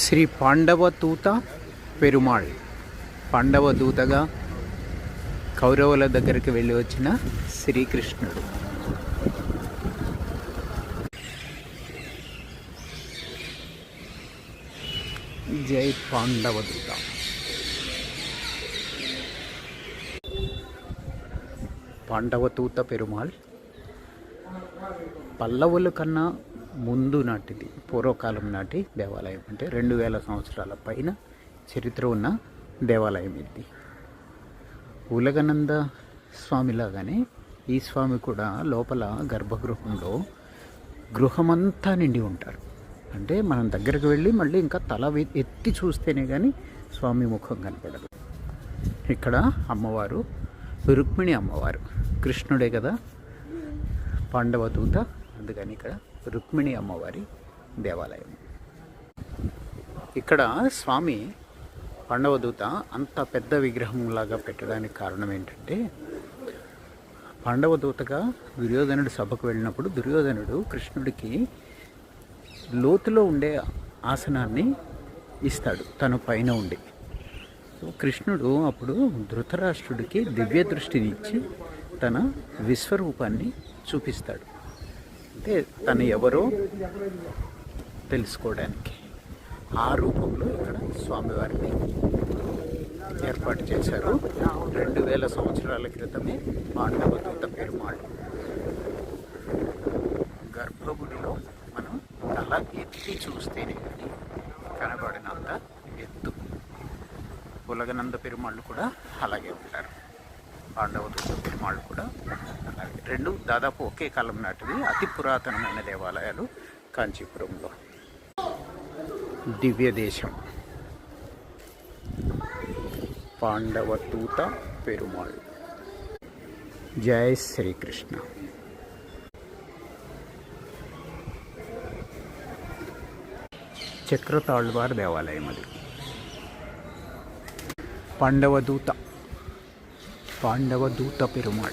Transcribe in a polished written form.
శ్రీ పాండవదూత పెరుమాళ్. పాండవదూతగా కౌరవుల దగ్గరికి వెళ్ళి వచ్చిన శ్రీకృష్ణుడు. జై పాండవదూత. పాండవదూత పెరుమాళ్ పల్లవుల కన్నా ముందు నాటిది, పూర్వకాలం నాటి దేవాలయం. అంటే 2000 సంవత్సరాల పైన చరిత్ర ఉన్న దేవాలయం ఇది. ఉలగనంద స్వామిలాగానే ఈ స్వామి కూడా లోపల గర్భగృహంలో గృహమంతా నిండి ఉంటారు. అంటే మనం దగ్గరకు వెళ్ళి మళ్ళీ ఇంకా తల ఎత్తి చూస్తేనే కానీ స్వామి ముఖం కనపడదు. ఇక్కడ అమ్మవారు రుక్మిణి అమ్మవారు, కృష్ణుడే కదా పాండవదూత, అందుకని ఇక్కడ రుక్మిణి అమ్మవారి దేవాలయం. ఇక్కడ స్వామి పాండవదూత అంత పెద్ద విగ్రహంలాగా పెట్టడానికి కారణం ఏంటంటే, పాండవదూతగా దుర్యోధనుడు సభకు వెళ్ళినప్పుడు దుర్యోధనుడు కృష్ణుడికి లోతులో ఉండే ఆసనాన్ని ఇస్తాడు తను పైన ఉండి. కృష్ణుడు అప్పుడు ధృతరాష్ట్రుడికి దివ్య దృష్టిని ఇచ్చి తన విశ్వరూపాన్ని చూపిస్తాడు. అంటే తను ఎవరో తెలుసుకోవడానికి ఆ రూపంలో ఇక్కడ స్వామివారిని ఏర్పాటు చేశారు. 2000 సంవత్సరాల క్రితమే పాండవదూత పెరుమాళ్. గర్భగుడిలో మనం తల ఎత్తి చూస్తేనే కానీ కనబడినంత ఎత్తు. ఉలగనంద పెరుమాళ్ళు కూడా అలాగే ఉంటారు, పాండవదూత పెరుమాళ్ళు కూడా అలాగే. రెండు దాదాపు ఒకే కాలం నాటివి, అతి పురాతనమైన దేవాలయాలు కాంచీపురంలో. దివ్య దేశం పాండవదూత పెరుమాళ్. జై శ్రీకృష్ణ. చక్రతాళ్వార్ దేవాలయం అది. పాండవదూత పెరుమాళ్.